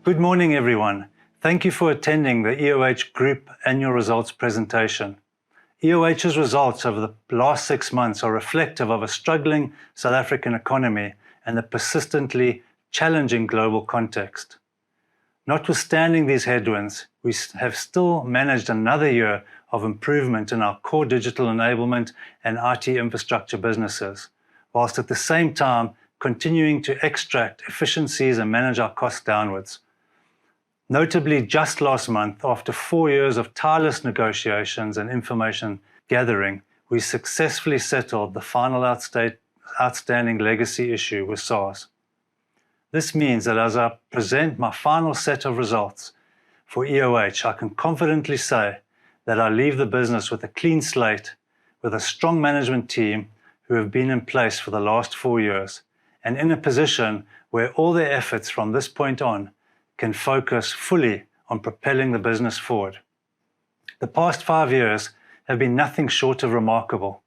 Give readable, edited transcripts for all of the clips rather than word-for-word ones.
Good morning, everyone. Thank you for attending the EOH Group annual results presentation. EOH's results over the last 6 months are reflective of a struggling South African economy and the persistently challenging global context. Notwithstanding these headwinds, we have still managed another year of improvement in our core digital enablement and IT infrastructure businesses, whilst at the same time continuing to extract efficiencies and manage our costs downwards. Notably, just last month, after 4 years of tireless negotiations and information gathering, we successfully settled the final outstanding legacy issue with SARS. This means that as I present my final set of results for EOH, I can confidently say that I leave the business with a clean slate, with a strong management team who have been in place for the last 4 years, and in a position where all their efforts from this point on can focus fully on propelling the business forward. The past 5 years have been nothing short of remarkable.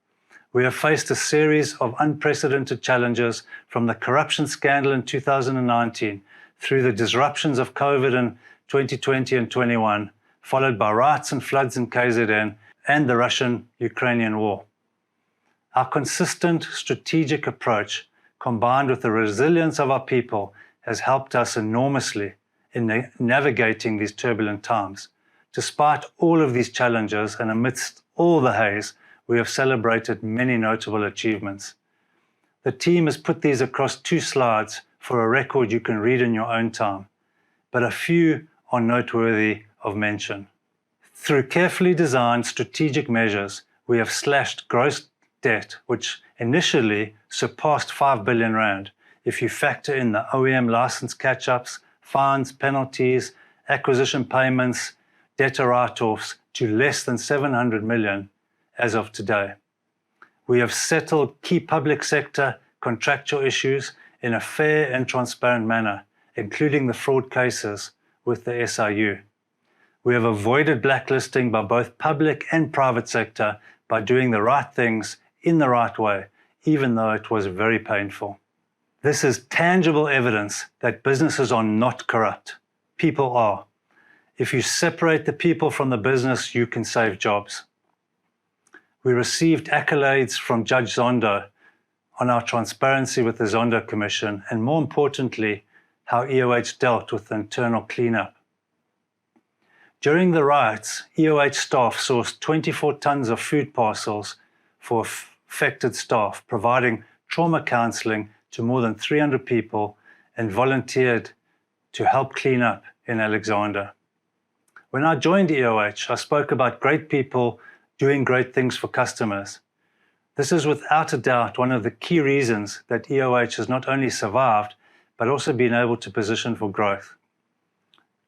We have faced a series of unprecedented challenges, from the corruption scandal in 2019 through the disruptions of COVID in 2020 and 21, followed by riots and floods in KZN and the Russian-Ukrainian war. Our consistent strategic approach, combined with the resilience of our people, has helped us enormously in navigating these turbulent times. Despite all of these challenges and amidst all the haze, we have celebrated many notable achievements. The team has put these across 2 slides for a record you can read in your own time, but a few are noteworthy of mention. Through carefully designed strategic measures, we have slashed gross debt, which initially surpassed 5 billion rand, if you factor in the OEM license catch-ups, fines, penalties, acquisition payments, debtor write-offs, to less than 700 million as of today. We have settled key public sector contractual issues in a fair and transparent manner, including the fraud cases with the SIU. We have avoided blacklisting by both public and private sector by doing the right things in the right way, even though it was very painful. This is tangible evidence that businesses are not corrupt. People are. If you separate the people from the business, you can save jobs. We received accolades from Judge Zondo on our transparency with the Zondo Commission, and more importantly, how EOH dealt with the internal cleanup. During the riots, EOH staff sourced 24 tons of food parcels for affected staff, providing trauma counseling to more than 300 people, and volunteered to help clean up in Alexander. When I joined EOH, I spoke about great people doing great things for customers. This is without a doubt one of the key reasons that EOH has not only survived, but also been able to position for growth.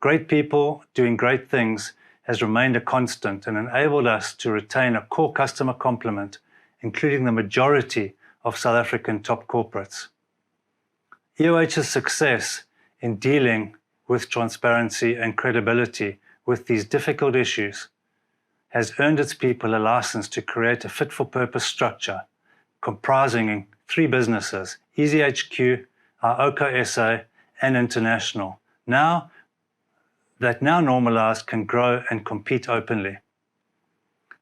Great people doing great things has remained a constant and enabled us to retain a core customer complement, including the majority of South African top corporates. EOH's success in dealing with transparency and credibility with these difficult issues has earned its people a license to create a fit-for-purpose structure comprising 3 businesses: EasyHQ, our OCO SA, and International, now normalized, can grow and compete openly.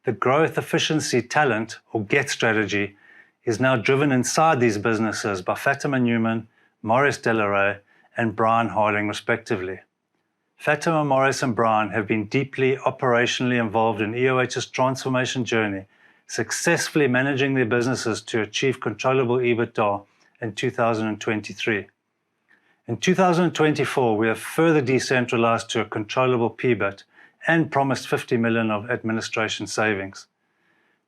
The growth, efficiency, talent, or GET strategy is now driven inside these businesses by Fatima Newman, Maurice Delaray, and Brian Harding, respectively. Fatima, Maurice, and Brian have been deeply operationally involved in EOH's transformation journey, successfully managing their businesses to achieve controllable EBITDA in 2023. In 2024, we have further decentralized to a controllable PBIT and promised 50 million of administration savings.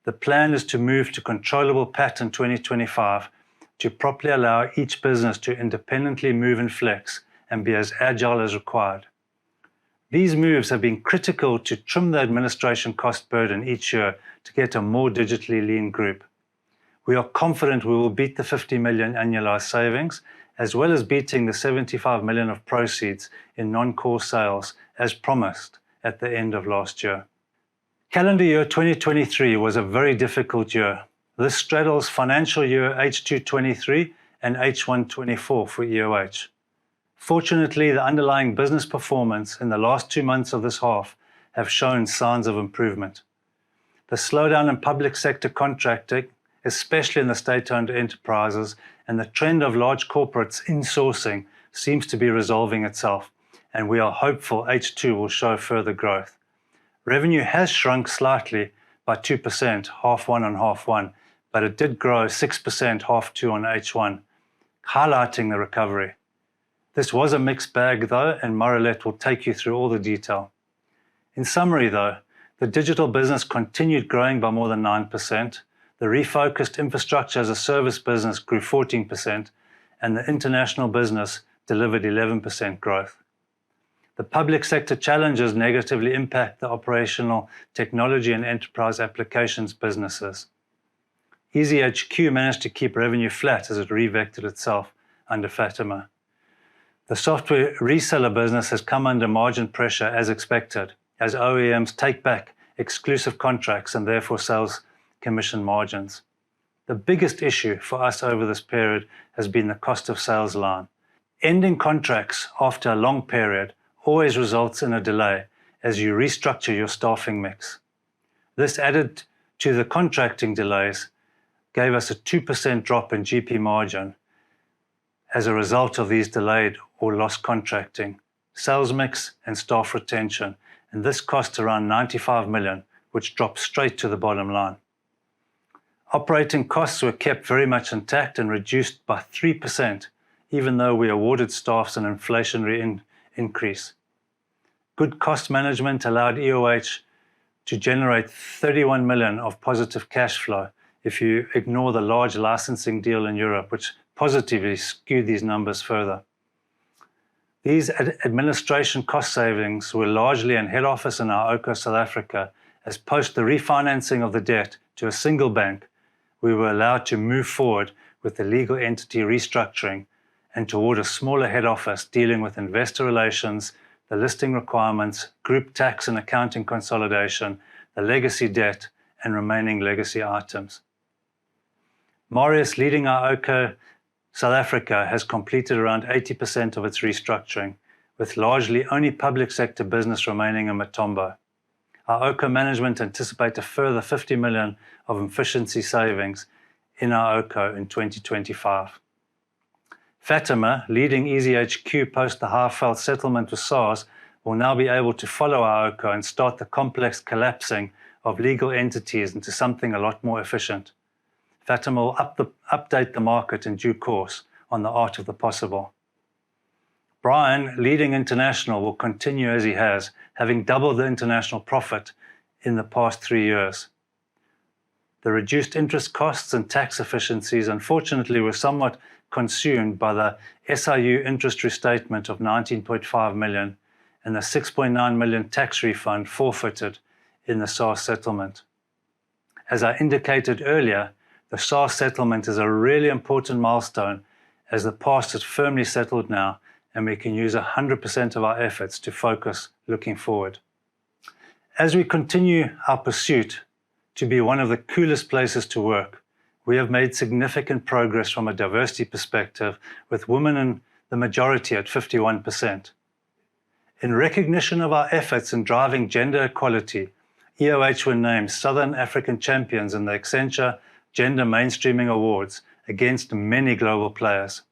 The plan is to move to controllable PAT in 2025 to properly allow each business to independently move and flex and be as agile as required. These moves have been critical to trim the administration cost burden each year to get a more digitally lean group. We are confident we will beat the 50 million annualized savings, as well as beating the 75 million of proceeds in non-core sales as promised at the end of last year. Calendar year 2023 was a very difficult year. This straddles financial year H2 23 and H1 24 for EOH. Fortunately, the underlying business performance in the last 2 months of this half have shown signs of improvement. The slowdown in public sector contracting, especially in the state-owned enterprises, and the trend of large corporates insourcing seems to be resolving itself, and we are hopeful H2 will show further growth. Revenue has shrunk slightly by 2%, half one on half one, but it did grow 6% half two on H1, highlighting the recovery. This was a mixed bag though, and Marialet will take you through all the detail. In summary though, the digital business continued growing by more than 9%, the refocused infrastructure as a service business grew 14%, and the international business delivered 11% growth. The public sector challenges negatively impact the operational technology and enterprise applications businesses. EasyHQ managed to keep revenue flat as it revectored itself under Fatima. The software reseller business has come under margin pressure as expected, as OEMs take back exclusive contracts and therefore sales commission margins. The biggest issue for us over this period has been the cost of sales line. Ending contracts after a long period always results in a delay as you restructure your staffing mix. This, added to the contracting delays, gave us a 2% drop in GP margin as a result of these delayed or lost contracting, sales mix and staff retention, and this cost around 95 million, which dropped straight to the bottom line. Operating costs were kept very much intact and reduced by 3%, even though we awarded staffs an inflationary increase. Good cost management allowed EOH to generate 31 million of positive cash flow if you ignore the large licensing deal in Europe, which positively skewed these numbers further. These administration cost savings were largely in head office in our iOCO South Africa, as post the refinancing of the debt to a single bank, we were allowed to move forward with the legal entity restructuring and toward a smaller head office dealing with investor relations, the listing requirements, group tax and accounting consolidation, the legacy debt, and remaining legacy items. Marius, leading our iOCO South Africa, has completed around 80% of its restructuring, with largely only public sector business remaining in Mthembu. Our iOCO management anticipate a further 50 million of efficiency savings in our iOCO in 2025. Fatima, leading EasyHQ post the heartfelt settlement with SARS, will now be able to follow our iOCO and start the complex collapsing of legal entities into something a lot more efficient. Fatima will update the market in due course on the art of the possible. Brian, leading international, will continue as he has, having doubled the international profit in the past 3 years. The reduced interest costs and tax efficiencies, unfortunately, were somewhat consumed by the SIU interest restatement of 19.5 million and the 6.9 million tax refund forfeited in the SARS settlement. As I indicated earlier, the SARS settlement is a really important milestone, as the past is firmly settled now and we can use 100% of our efforts to focus looking forward. As we continue our pursuit to be one of the coolest places to work, we have made significant progress from a diversity perspective, with women in the majority at 51%. In recognition of our efforts in driving gender equality, EOH were named Southern African champions in the Accenture Gender Mainstreaming Awards against many global players.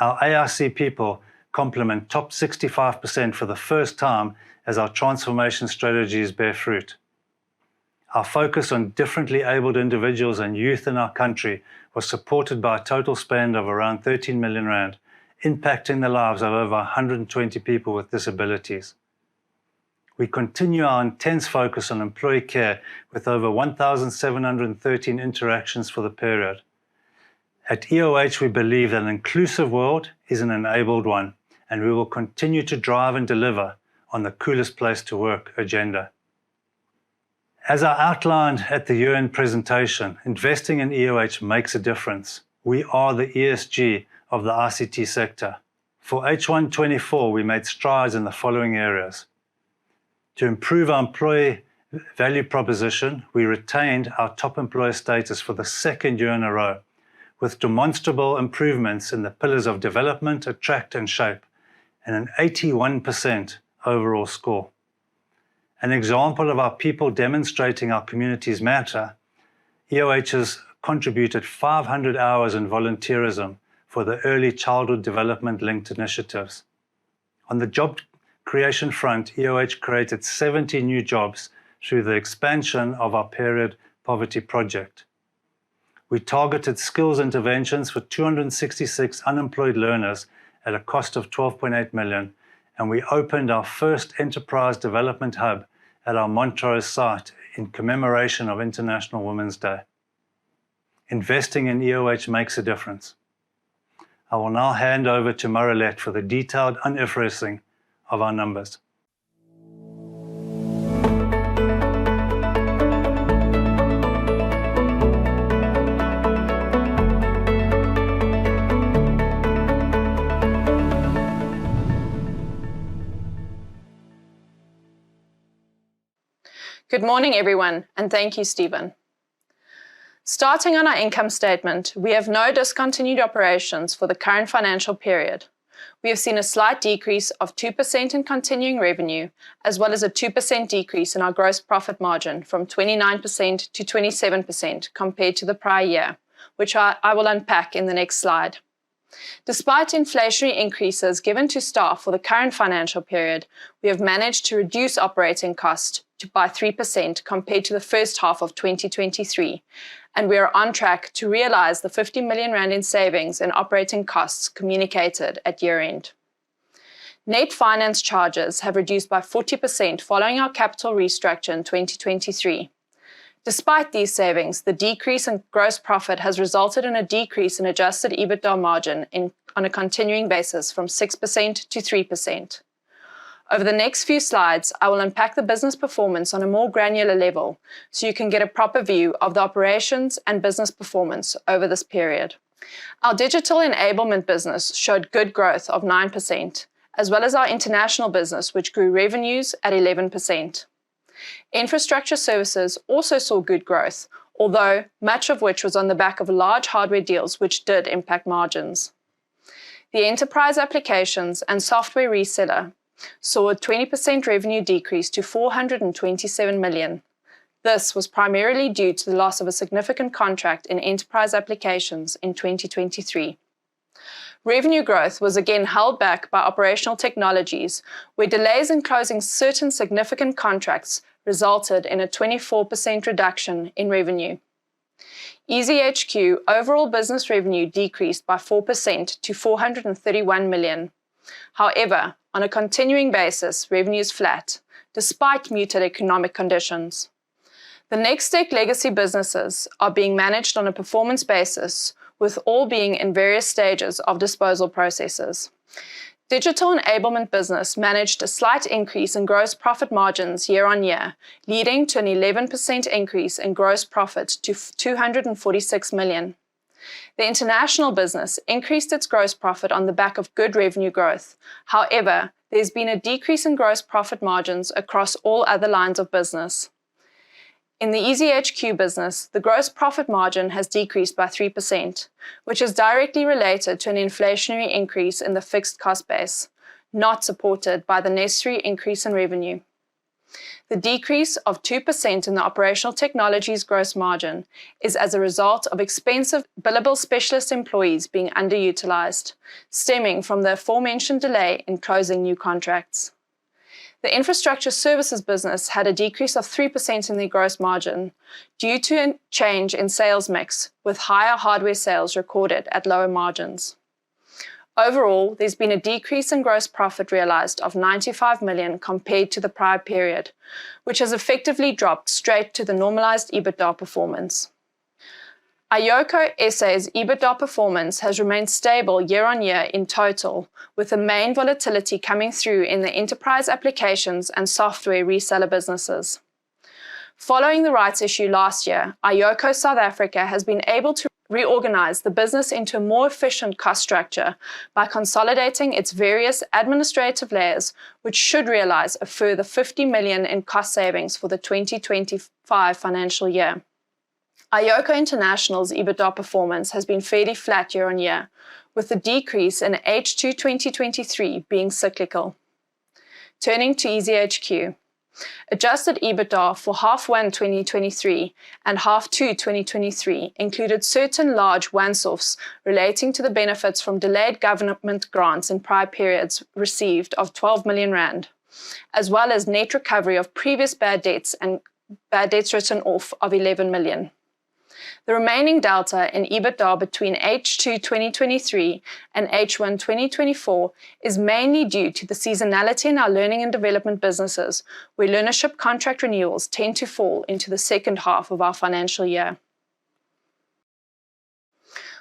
Our ARC people complement top 65% for the first time as our transformation strategies bear fruit. Our focus on differently abled individuals and youth in our country was supported by a total spend of around 13 million rand, impacting the lives of over 120 people with disabilities. We continue our intense focus on employee care with over 1,713 interactions for the period. At EOH, we believe that an inclusive world is an enabled one, and we will continue to drive and deliver on the coolest place to work agenda. As I outlined at the year-end presentation, investing in EOH makes a difference. We are the ESG of the ICT sector. For H1 24, we made strides in the following areas. To improve our employee value proposition, we retained our top employer status for the second year in a row, with demonstrable improvements in the pillars of development, attract, and shape, and an 81% overall score. An example of our people demonstrating our communities matter, EOH has contributed 500 hours in volunteerism for the early childhood development linked initiatives. On the job creation front, EOH created 70 new jobs through the expansion of our period poverty project. We targeted skills interventions for 266 unemployed learners at a cost of 12.8 million, and we opened our first enterprise development hub at our Montrose site in commemoration of International Women's Day. Investing in EOH makes a difference. I will now hand over to Marialet for the detailed uninfluencing of our numbers. Good morning, everyone, and thank you, Stephen. Starting on our income statement, we have no discontinued operations for the current financial period. We have seen a slight decrease of 2% in continuing revenue, as well as a 2% decrease in our gross profit margin from 29% to 27% compared to the prior year, which I will unpack in the next slide. Despite inflationary increases given to staff for the current financial period, we have managed to reduce operating costs by 3% compared to the first half of 2023, and we are on track to realise the 50 million rand in savings in operating costs communicated at year-end. Net finance charges have reduced by 40% following our capital restructure in 2023. Despite these savings, the decrease in gross profit has resulted in a decrease in adjusted EBITDA margin on a continuing basis from 6% to 3%. Over the next few slides, I will unpack the business performance on a more granular level so you can get a proper view of the operations and business performance over this period. Our digital enablement business showed good growth of 9%, as well as our international business, which grew revenues at 11%. Infrastructure services also saw good growth, although much of which was on the back of large hardware deals which did impact margins. The enterprise applications and software reseller saw a 20% revenue decrease to 427 million. This was primarily due to the loss of a significant contract in enterprise applications in 2023. Revenue growth was again held back by operational technologies, where delays in closing certain significant contracts resulted in a 24% reduction in revenue. EasyHQ overall business revenue decreased by 4% to 431 million. However, on a continuing basis, revenue is flat, despite muted economic conditions. The Nextec legacy businesses are being managed on a performance basis, with all being in various stages of disposal processes. Digital enablement business managed a slight increase in gross profit margins year on year, leading to an 11% increase in gross profit to 246 million. The international business increased its gross profit on the back of good revenue growth. However, there's been a decrease in gross profit margins across all other lines of business. In the EasyHQ business, the gross profit margin has decreased by 3%, which is directly related to an inflationary increase in the fixed cost base, not supported by the necessary increase in revenue. The decrease of 2% in the operational technologies gross margin is as a result of expensive billable specialist employees being underutilized, stemming from the aforementioned delay in closing new contracts. The infrastructure services business had a decrease of 3% in their gross margin due to a change in sales mix, with higher hardware sales recorded at lower margins. Overall, there's been a decrease in gross profit realized of 95 million compared to the prior period, which has effectively dropped straight to the normalized EBITDA performance. iOCO SA's EBITDA performance has remained stable year on year in total, with the main volatility coming through in the enterprise applications and software reseller businesses. Following the rights issue last year, iOCO South Africa has been able to reorganize the business into a more efficient cost structure by consolidating its various administrative layers, which should realize a further 50 million in cost savings for the 2025 financial year. iOCO International's EBITDA performance has been fairly flat year on year, with the decrease in H2 2023 being cyclical. Turning to EasyHQ. Adjusted EBITDA for H1 2023 and H2 2023 included certain large once-offs relating to the benefits from delayed government grants in prior periods received of 12 million rand, as well as net recovery of previous bad debts and bad debts written off of 11 million. The remaining delta in EBITDA between H2 2023 and H1 2024 is mainly due to the seasonality in our learning and development businesses, where learnership contract renewals tend to fall into the second half of our financial year.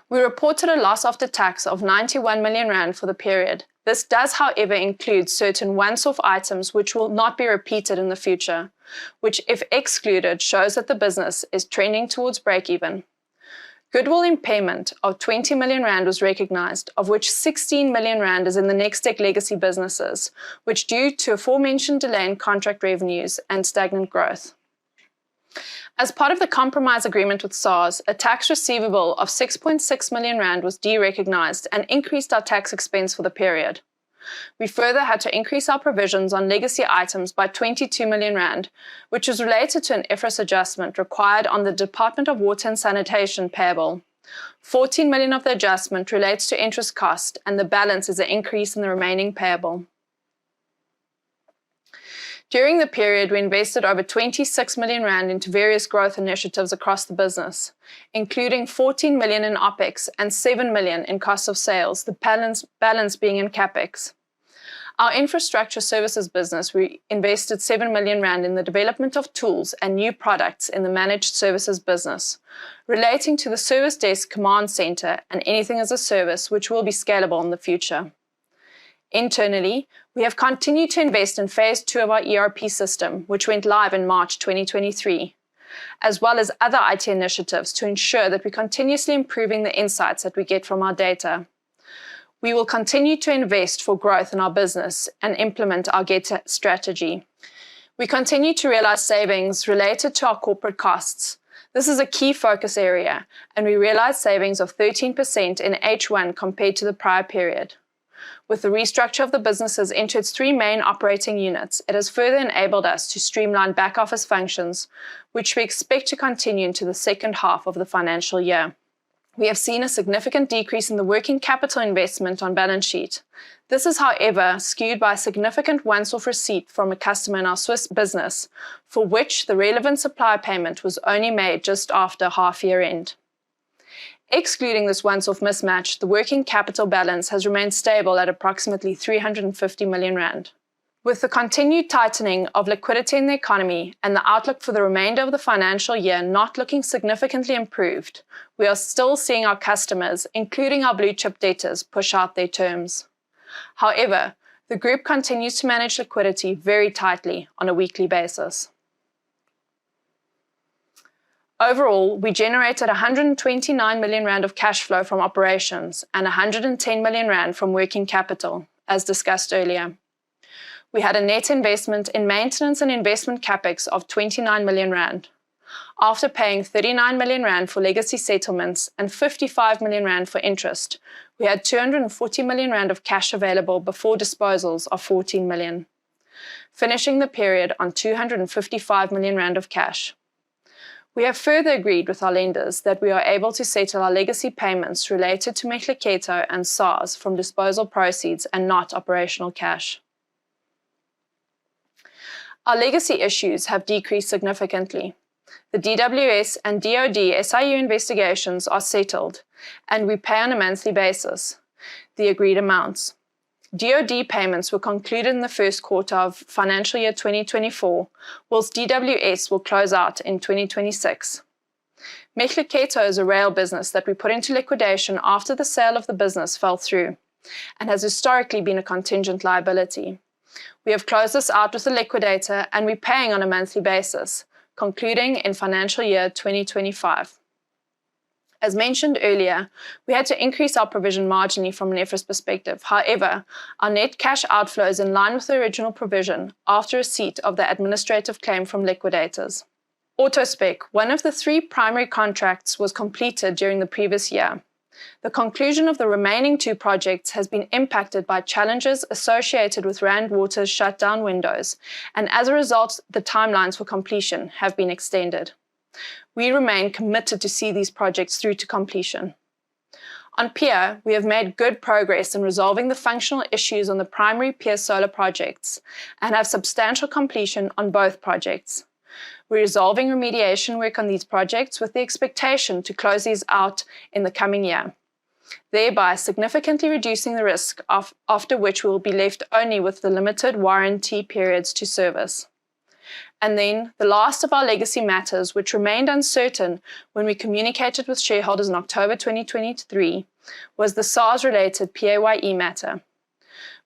We reported a loss after tax of 91 million rand for the period. This does, however, include certain once-off items which will not be repeated in the future, which, if excluded, shows that the business is trending towards break-even. Goodwill impairment of 20 million rand was recognised, of which 16 million rand is in the Nextec legacy businesses, which due to aforementioned delay in contract revenues and stagnant growth. As part of the compromise agreement with SARS, a tax receivable of 6.6 million rand was derecognised and increased our tax expense for the period. We further had to increase our provisions on legacy items by 22 million rand, which was related to an IFRS adjustment required on the Department of Water and Sanitation payable. 14 million of the adjustment relates to interest cost, and the balance is an increase in the remaining payable. During the period, we invested over 26 million rand into various growth initiatives across the business, including 14 million in OPEX and 7 million in cost of sales, the balance being in CAPEX. Our infrastructure services business, we invested 7 million rand in the development of tools and new products in the managed services business, relating to the service desk command center and anything as a service, which will be scalable in the future. Internally, we have continued to invest in Phase 2 of our ERP system, which went live in March 2023, as well as other IT initiatives to ensure that we're continuously improving the insights that we get from our data. We will continue to invest for growth in our business and implement our GET strategy. We continue to realize savings related to our corporate costs. This is a key focus area, and we realized savings of 13% in H1 compared to the prior period. With the restructure of the businesses into its 3 main operating units, it has further enabled us to streamline back-office functions, which we expect to continue into the second half of the financial year. We have seen a significant decrease in the working capital investment on balance sheet. This is, however, skewed by a significant once-off receipt from a customer in our Swiss business, for which the relevant supplier payment was only made just after half-year end. Excluding this once-off mismatch, the working capital balance has remained stable at approximately 350 million rand. With the continued tightening of liquidity in the economy and the outlook for the remainder of the financial year not looking significantly improved, we are still seeing our customers, including our blue-chip debtors, push out their terms. However, the group continues to manage liquidity very tightly on a weekly basis. Overall, we generated 129 million rand of cash flow from operations and 110 million rand from working capital, as discussed earlier. We had a net investment in maintenance and investment capex of 29 million rand. After paying 39 million rand for legacy settlements and 55 million rand for interest, we had 240 million rand of cash available before disposals of 14 million, finishing the period on 255 million rand of cash. We have further agreed with our lenders that we are able to settle our legacy payments related to Marialet and SARS from disposal proceeds and not operational cash. Our legacy issues have decreased significantly. The DWS and DOD SIU investigations are settled, and we pay on a monthly basis the agreed amounts. DOD payments were concluded in the first quarter of financial year 2024, whilst DWS will close out in 2026. Marialet is a rail business that we put into liquidation after the sale of the business fell through, and has historically been a contingent liability. We have closed this out with the liquidator, and we're paying on a monthly basis, concluding in financial year 2025. As mentioned earlier, we had to increase our provision marginally from an IFRS perspective. However, our net cash outflow is in line with the original provision after receipt of the administrative claim from liquidators. AutoSpec, one of the 3 primary contracts, was completed during the previous year. The conclusion of the remaining 2 projects has been impacted by challenges associated with Rand Water's shutdown windows, and as a result, the timelines for completion have been extended. We remain committed to see these projects through to completion. On Pier, we have made good progress in resolving the functional issues on the primary Pier solar projects and have substantial completion on both projects. We're resolving remediation work on these projects with the expectation to close these out in the coming year, thereby significantly reducing the risk after which we will be left only with the limited warranty periods to service. And then the last of our legacy matters, which remained uncertain when we communicated with shareholders in October 2023, was the SARS-related PAYE matter.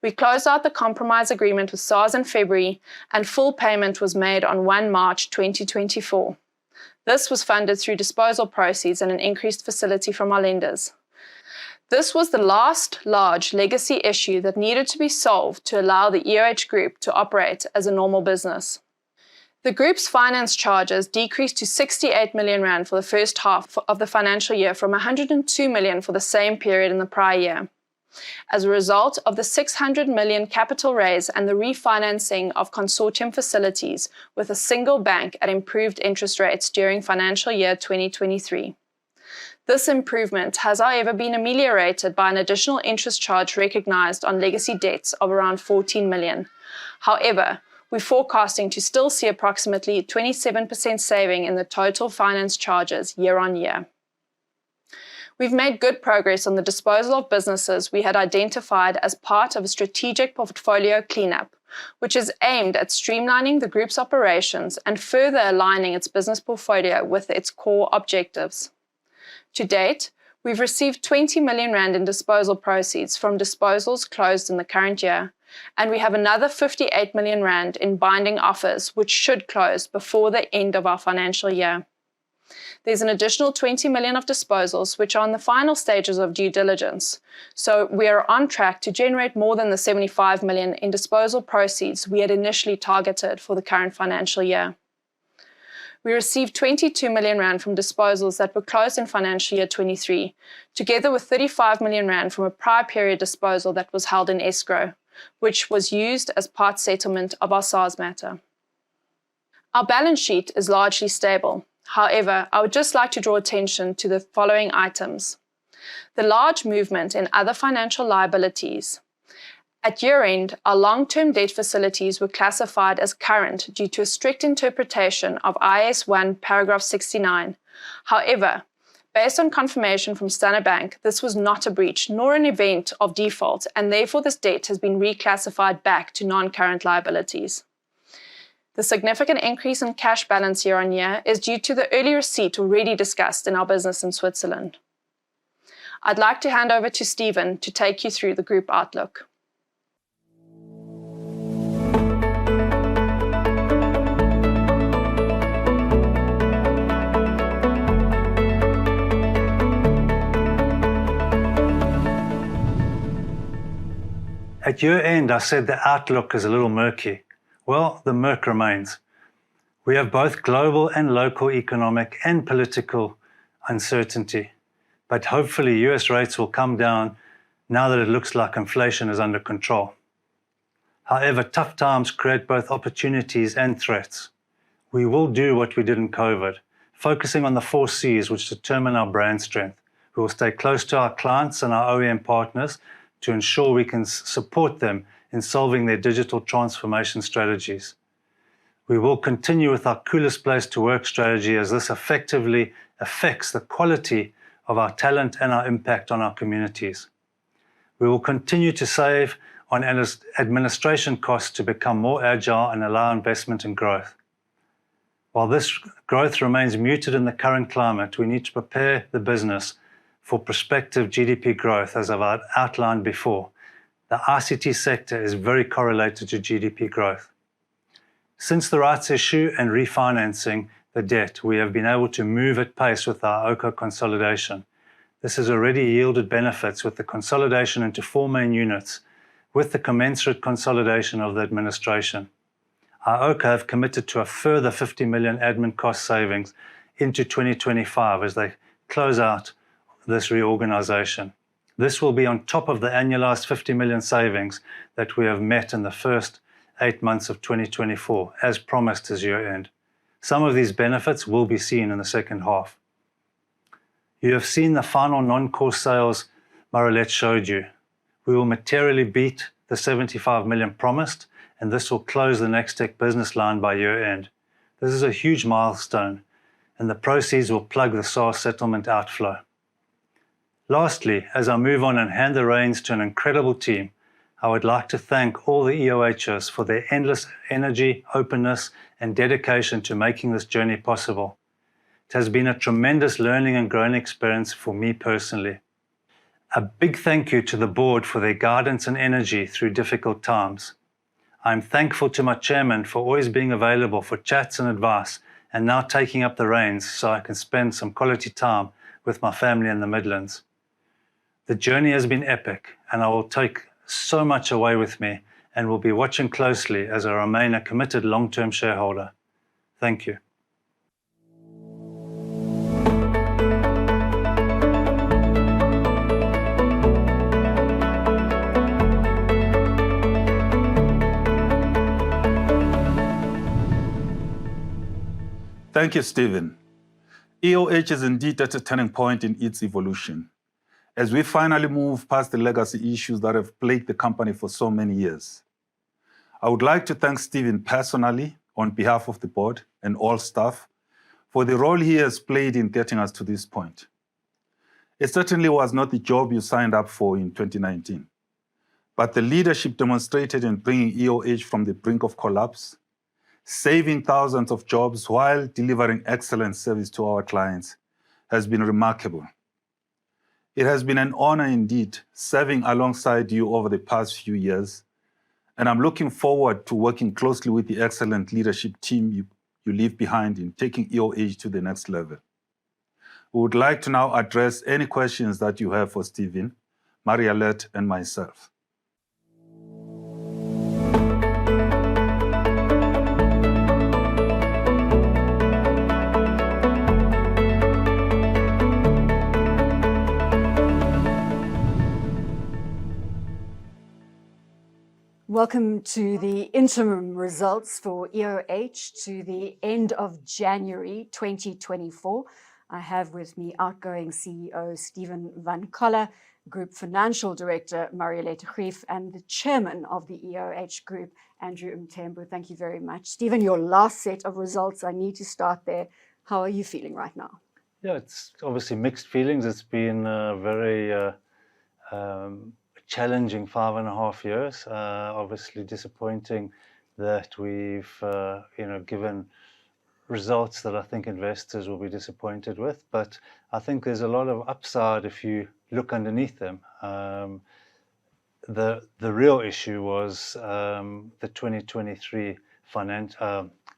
We closed out the compromise agreement with SARS in February, and full payment was made on 1 March 2024. This was funded through disposal proceeds and an increased facility from our lenders. This was the last large legacy issue that needed to be solved to allow the EOH Group to operate as a normal business. The group's finance charges decreased to 68 million rand for the first half of the financial year from 102 million for the same period in the prior year, as a result of the 600 million capital raise and the refinancing of consortium facilities with a single bank at improved interest rates during financial year 2023. This improvement has, however, been ameliorated by an additional interest charge recognised on legacy debts of around 14 million. However, we're forecasting to still see approximately 27% saving in the total finance charges year on year. We've made good progress on the disposal of businesses we had identified as part of a strategic portfolio cleanup, which is aimed at streamlining the group's operations and further aligning its business portfolio with its core objectives. To date, we've received 20 million rand in disposal proceeds from disposals closed in the current year, and we have another 58 million rand in binding offers which should close before the end of our financial year. There's an additional 20 million of disposals which are in the final stages of due diligence, so we are on track to generate more than the 75 million in disposal proceeds we had initially targeted for the current financial year. We received 22 million rand from disposals that were closed in financial year 23, together with 35 million rand from a prior period disposal that was held in escrow, which was used as part settlement of our SARS matter. Our balance sheet is largely stable. However, I would just like to draw attention to the following items. The large movement in other financial liabilities. At year-end, our long-term debt facilities were classified as current due to a strict interpretation of IAS 1 paragraph 69. However, based on confirmation from Standard Bank, this was not a breach nor an event of default, and therefore this debt has been reclassified back to non-current liabilities. The significant increase in cash balance year on year is due to the early receipt already discussed in our business in Switzerland. I'd like to hand over to Stephen to take you through the group outlook. At year end, I said the outlook is a little murky. Well, the murk remains. We have both global and local economic and political uncertainty, but hopefully US rates will come down now that it looks like inflation is under control. However, tough times create both opportunities and threats. We will do what we did in COVID, focusing on the 4 C's which determine our brand strength. We will stay close to our clients and our OEM partners to ensure we can support them in solving their digital transformation strategies. We will continue with our coolest place to work strategy, as this effectively affects the quality of our talent and our impact on our communities. We will continue to save on administration costs to become more agile and allow investment and growth. While this growth remains muted in the current climate, we need to prepare the business for prospective GDP growth, as I've outlined before. The ICT sector is very correlated to GDP growth. Since the rights issue and refinancing the debt, we have been able to move at pace with our OCO consolidation. This has already yielded benefits with the consolidation into 4 main units, with the commensurate consolidation of the administration. Our OCO have committed to a further 50 million admin cost savings into 2025 as they close out this reorganization. This will be on top of the annualized 50 million savings that we have met in the first 8 months of 2024, as promised as year-end. Some of these benefits will be seen in the second half. You have seen the final non-core sales Marialet showed you. We will materially beat the 75 million promised, and this will close the Nextec business line by year-end. This is a huge milestone, and the proceeds will plug the SARS settlement outflow. Lastly, as I move on and hand the reins to an incredible team, I would like to thank all the EOHs for their endless energy, openness, and dedication to making this journey possible. It has been a tremendous learning and growing experience for me personally. A big thank you to the board for their guidance and energy through difficult times. I'm thankful to my chairman for always being available for chats and advice, and now taking up the reins so I can spend some quality time with my family in the Midlands. The journey has been epic, and I will take so much away with me and will be watching closely as I remain a committed long-term shareholder. Thank you. Thank you, Stephen. EOH is indeed at a turning point in its evolution, as we finally move past the legacy issues that have plagued the company for so many years. I would like to thank Stephen personally, on behalf of the board and all staff, for the role he has played in getting us to this point. It certainly was not the job you signed up for in 2019, but the leadership demonstrated in bringing EOH from the brink of collapse, saving thousands of jobs while delivering excellent service to our clients, has been remarkable. It has been an honor indeed serving alongside you over the past few years, and I'm looking forward to working closely with the excellent leadership team you leave behind in taking EOH to the next level. We would like to now address any questions that you have for Stephen, Marialet, and myself. Welcome to the interim results for EOH to the end of January 2024. I have with me outgoing CEO Stephen van Coller, Group Financial Director Marialet, Greeff, and the Chairman of the EOH Group, Andrew Mthembu. Thank you very much. Stephen, your last set of results, I need to start there. How are you feeling right now? Yeah, it's obviously mixed feelings. It's been very challenging 5.5 years. Obviously disappointing that we've given results that I think investors will be disappointed with, but I think there's a lot of upside if you look underneath them. The real issue was the 2023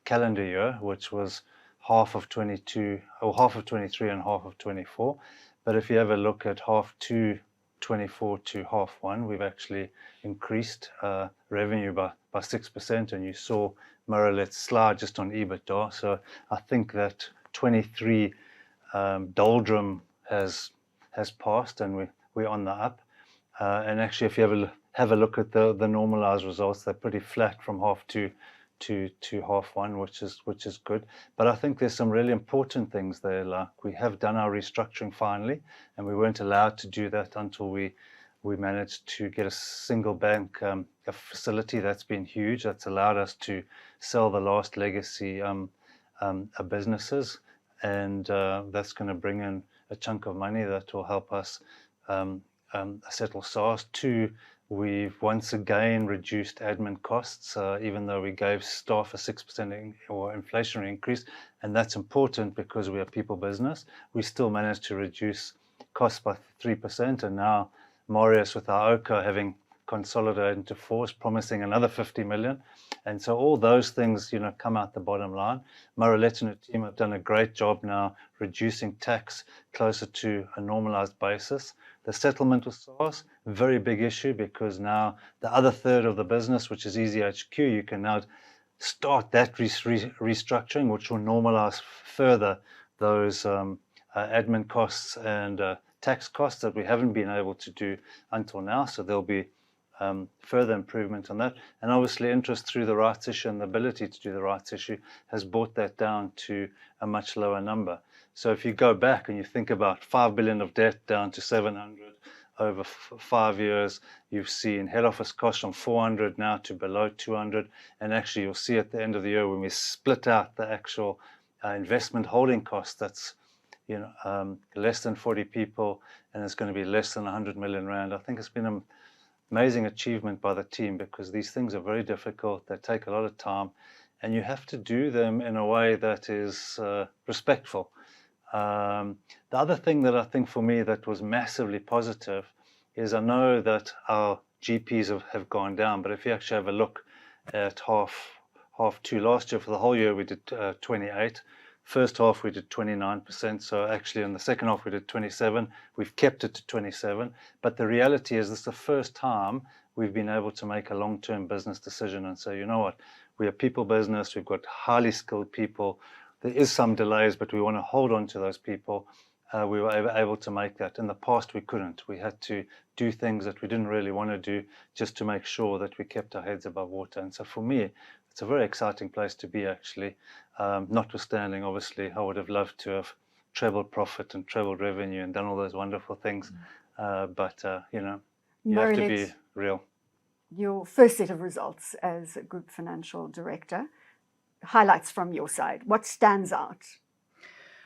calendar year, which was half of 22 or half of 23 and half of 24. But if you have a look at half 2 24 to half 1, we've actually increased revenue by 6%, and you saw Marialet's slide just on EBITDA. So I think that 23 doldrum has passed, and we're on the up. And actually, if you have a look at the normalized results, they're pretty flat from half 2 to half 1, which is good. But I think there's some really important things there. Like, we have done our restructuring finally, and we weren't allowed to do that until we managed to get a single bank a facility. That's been huge. That's allowed us to sell the last legacy businesses, and that's going to bring in a chunk of money that will help us settle SARS. 2, we've once again reduced admin costs, even though we gave staff a 6% or inflationary increase, and that's important because we are a people business. We still managed to reduce costs by 3%, and now Marius, with our OCO having consolidated into 4, is promising another 50 million. And so all those things, come out the bottom line. Marialet and her team have done a great job now reducing tax closer to a normalized basis. The settlement with SARS, very big issue, because now the other third of the business, which is EasyHQ, you can now start that restructuring, which will normalize further those admin costs and tax costs that we haven't been able to do until now. So there'll be further improvement on that. And obviously interest through the rights issue and the ability to do the rights issue has brought that down to a much lower number. So if you go back and you think about 5 billion of debt down to 700 over 5 years, you've seen head office costs from 400 now to below 200. And actually you'll see at the end of the year when we split out the actual investment holding cost, that's less than 40 people, and it's going to be less than 100 million rand. I think it's been an amazing achievement by the team, because these things are very difficult. They take a lot of time, and you have to do them in a way that is respectful. The other thing that I think for me that was massively positive is I know that our GPs have gone down, but if you actually have a look at half two last year, for the whole year we did 28. First half we did 29%, so actually in the second half we did 27. We've kept it to 27, but the reality is this is the first time we've been able to make a long-term business decision and say, you know what, we're a people business, we've got highly skilled people, there is some delays, but we want to hold on to those people. We were able to make that. In the past we couldn't. We had to do things that we didn't really want to do just to make sure that we kept our heads above water. And so for me, it's a very exciting place to be, actually. Notwithstanding, obviously, I would have loved to have trebled profit and trebled revenue and done all those wonderful things. But you have to be real. Your first set of results as a Group Financial Director, highlights from your side. What stands out?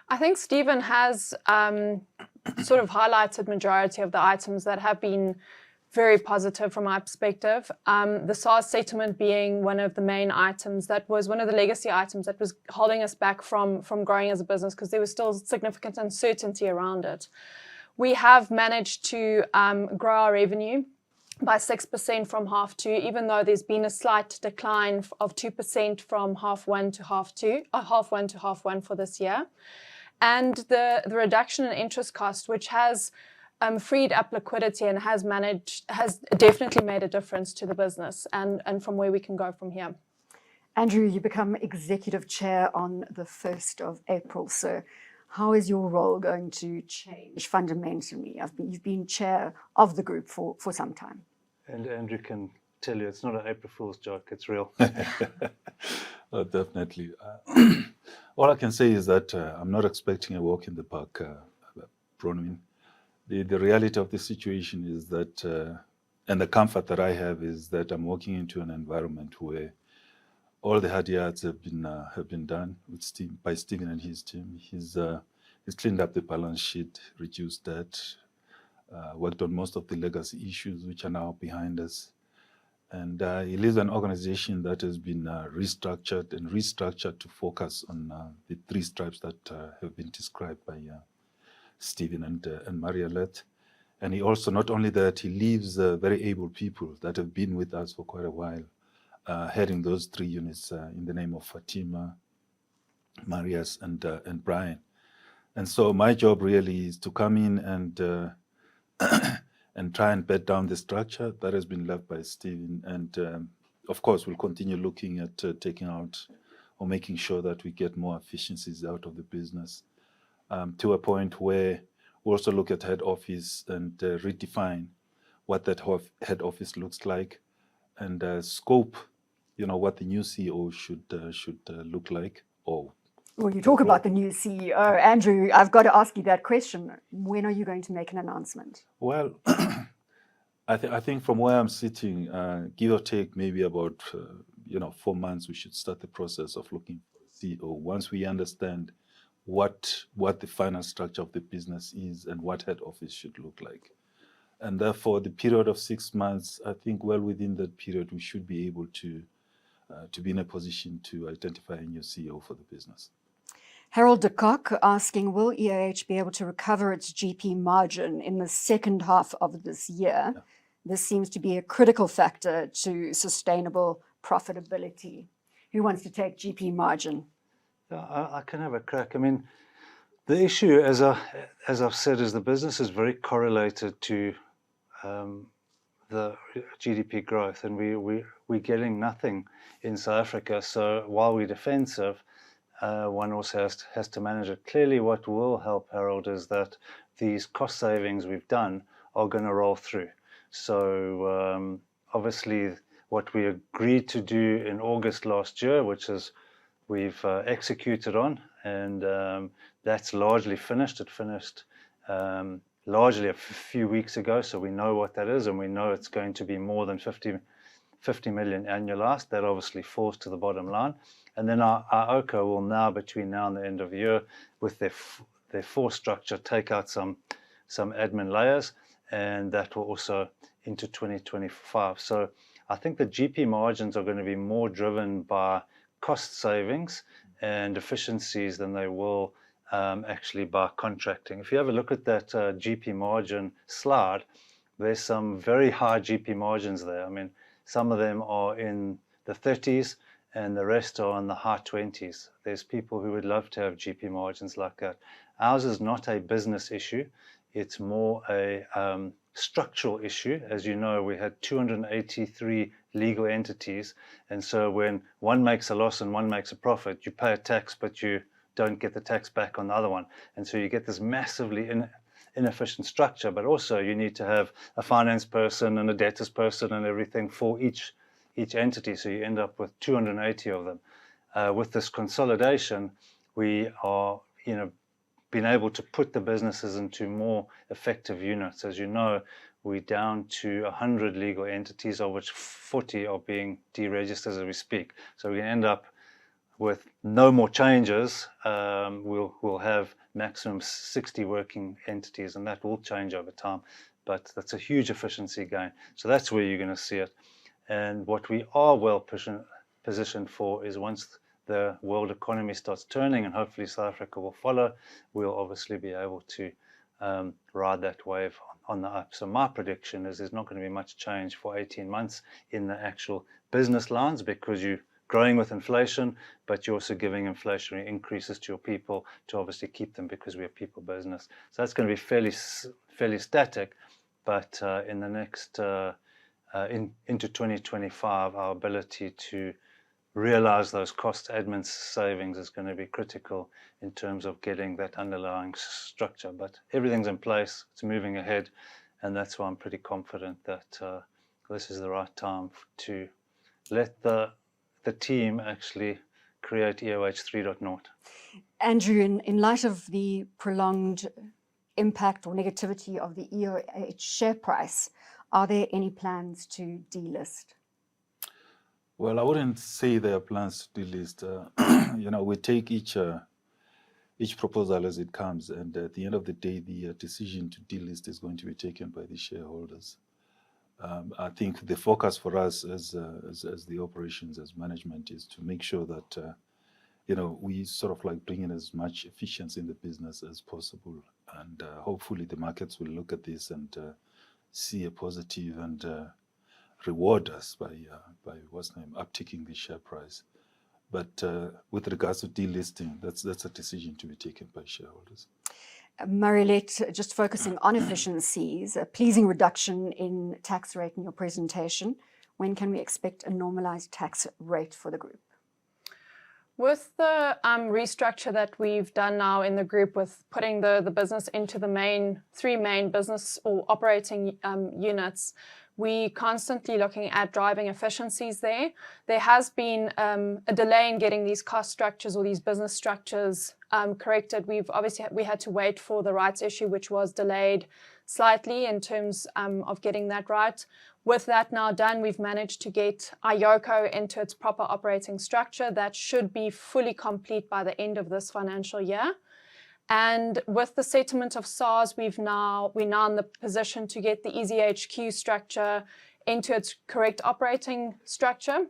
I think Stephen has sort of highlighted majority of the items that have been very positive from my perspective. The SARS settlement being one of the main items, that was one of the legacy items that was holding us back from growing as a business, because there was still significant uncertainty around it. We have managed to grow our revenue by 6% from half two, even though there's been a slight decline of 2% from half one to half one for this year. And the reduction in interest cost, which has freed up liquidity and has definitely made a difference to the business and from where we can go from here. Andrew, you become Executive Chair on the 1st of April, so how is your role going to change fundamentally? You've been Chair of the group for some time. And Andrew can tell you it's not an April Fool's joke, it's real. Oh, definitely. All I can say is that I'm not expecting a walk in the park, Bronwyn. The reality of the situation is that, and the comfort that I have is that I'm walking into an environment where all the hard yards have been done by Stephen and his team. He's cleaned up the balance sheet, reduced debt, worked on most of the legacy issues which are now behind us. And he leads an organization that has been restructured to focus on the three stripes that have been described by Stephen and Marialet. And he also, not only that, he leaves very able people that have been with us for quite a while, heading those three units in the name of Fatima, Marius, and Brian. And so my job really is to come in and try and bed down the structure that has been left by Stephen. And of course, we'll continue looking at taking out or making sure that we get more efficiencies out of the business, to a point where we also look at head office and redefine what that head office looks like, and scope, what the new CEO should look like. Well, you talk about the new CEO. Andrew, I've got to ask you that question. When are you going to make an announcement? Well, I think from where I'm sitting, give or take maybe about 4 months, we should start the process of looking for a CEO. Once we understand what the final structure of the business is and what head office should look like. And therefore, the period of 6 months, I think well within that period, we should be able to be in a position to identify a new CEO for the business. Harold de Kock asking, will EOH be able to recover its GP margin in the second half of this year? Yeah. This seems to be a critical factor to sustainable profitability. Who wants to take GP margin? I can have a crack. I mean, the issue, as I've said, is the business is very correlated to the GDP growth, and we're getting nothing in South Africa. So while we're defensive, one also has to manage it. Clearly, what will help, Harold, is that these cost savings we've done are going to roll through. So obviously what we agreed to do in August last year, which is we've executed on, and that's largely finished. It finished largely a few weeks ago, so we know what that is, and we know it's going to be more than 50 million annualized. That obviously falls to the bottom line. And then our OCO will now, between now and the end of the year, with their force structure, take out some admin layers, and that will also into 2025. So I think the GP margins are going to be more driven by cost savings and efficiencies than they will actually by contracting. If you have a look at that GP margin slide, there's some very high GP margins there. I mean, some of them are in the 30s, and the rest are in the high 20s. There's people who would love to have GP margins like that. Ours is not a business issue. It's more a structural issue. As you know, we had 283 legal entities, and so when one makes a loss and one makes a profit, you pay a tax, but you don't get the tax back on the other one. And so you get this massively inefficient structure, but also you need to have a finance person and a debtors person and everything for each entity, so you end up with 280 of them. With this consolidation, we are, been able to put the businesses into more effective units. As you know, we're down to 100 legal entities, of which 40 are being deregistered as we speak. So we end up with no more changes. We'll have maximum 60 working entities, and that will change over time. But that's a huge efficiency gain. So that's where you're going to see it. And what we are well positioned for is once the world economy starts turning, and hopefully South Africa will follow, we'll obviously be able to ride that wave on the up. So my prediction is there's not going to be much change for 18 months in the actual business lines, because you're growing with inflation, but you're also giving inflationary increases to your people to obviously keep them, because we're a people business. So that's going to be fairly static, but in the next into 2025, our ability to realize those cost admin savings is going to be critical in terms of getting that underlying structure. But everything's in place, it's moving ahead, and that's why I'm pretty confident that this is the right time to let the team actually create EOH 3.0. Andrew, in light of the prolonged impact or negativity of the EOH share price, are there any plans to delist? Well, I wouldn't say there are plans to delist. We take each proposal as it comes, and at the end of the day, the decision to delist is going to be taken by the shareholders. I think the focus for us as the operations, as management, is to make sure that we sort of like bring in as much efficiency in the business as possible, and hopefully the markets will look at this and see a positive and reward us by upticking the share price. But with regards to delisting, that's a decision to be taken by shareholders. Marialet, just focusing on efficiencies, a pleasing reduction in tax rate in your presentation. When can we expect a normalized tax rate for the group? With the restructure that we've done now in the group, with putting the business into the three main business or operating units, we constantly looking at driving efficiencies there. There has been a delay in getting these cost structures or these business structures corrected. We had to wait for the rights issue, which was delayed slightly in terms of getting that right. With that now done, we've managed to get iOCO into its proper operating structure. That should be fully complete by the end of this financial year. And with the settlement of SARS, we're now in the position to get the EasyHQ structure into its correct operating structure.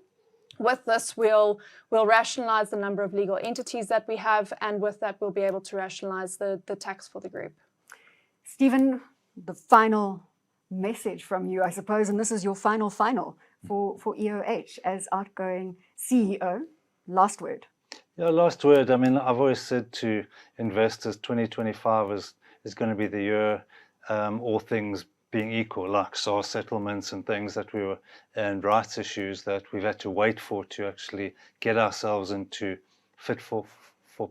With this, we'll rationalize the number of legal entities that we have, and with that, we'll be able to rationalize the tax for the group. Stephen, the final message from you, I suppose, and this is your final for EOH as outgoing CEO. Last word. Yeah, last word. I mean, I've always said to investors, 2025 is going to be the year, all things being equal, like SARS settlements and things and rights issues that we've had to wait for to actually get ourselves into fit for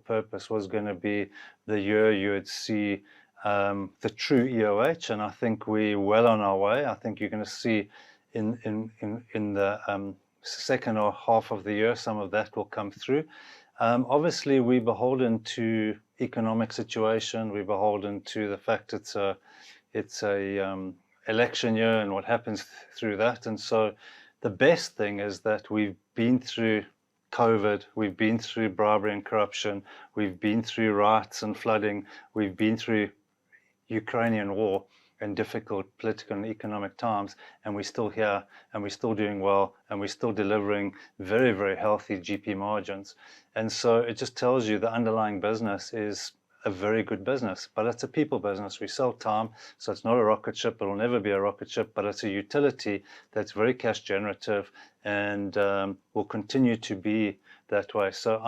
purpose, was going to be the year you would see the true EOH, and I think we're well on our way. I think you're going to see in the second or half of the year, some of that will come through. Obviously, we're beholden to economic situation. We're beholden to the fact it's a election year and what happens through that. And so the best thing is that we've been through COVID, we've been through bribery and corruption, we've been through riots and flooding, we've been through Ukrainian war and difficult political and economic times, and we're still here, and we're still doing well, and we're still delivering very, very healthy GP margins. And so it just tells you the underlying business is a very good business, but it's a people business. We sell time, so it's not a rocket ship. It'll never be a rocket ship, but it's a utility that's very cash generative and will continue to be that way. So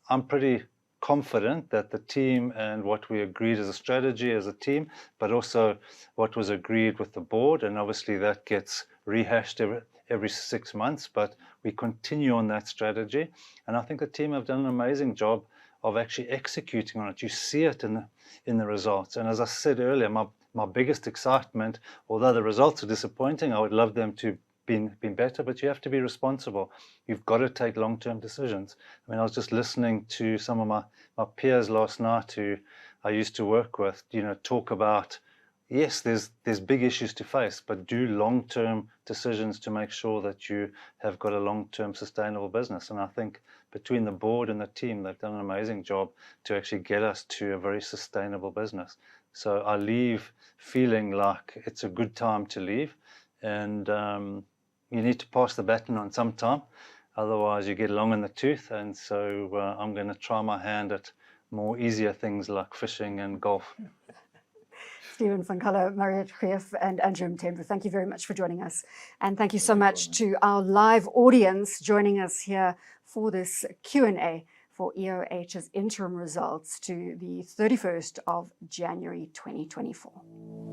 I'm pretty confident that the team and what we agreed as a strategy as a team, but also what was agreed with the board, and obviously that gets rehashed every 6 months, but we continue on that strategy. And I think the team have done an amazing job of actually executing on it. You see it in the results. And as I said earlier, my biggest excitement, although the results are disappointing, I would love them to been better, but you have to be responsible. You've got to take long-term decisions. I mean, I was just listening to some of my peers last night who I used to work with, talk about, yes, there's big issues to face, but do long-term decisions to make sure that you have got a long-term sustainable business. And I think between the board and the team, they've done an amazing job to actually get us to a very sustainable business. So I leave feeling like it's a good time to leave, and you need to pass the baton on some time, otherwise you get long in the tooth. And so I'm going to try my hand at more easier things like fishing and golf. Stephen van Coller, Marialet, Greeff, and Andrew Mthembu, thank you very much for joining us. And thank you so much to our live audience joining us here for this Q&A for EOH's interim results to the 31st of January 2024.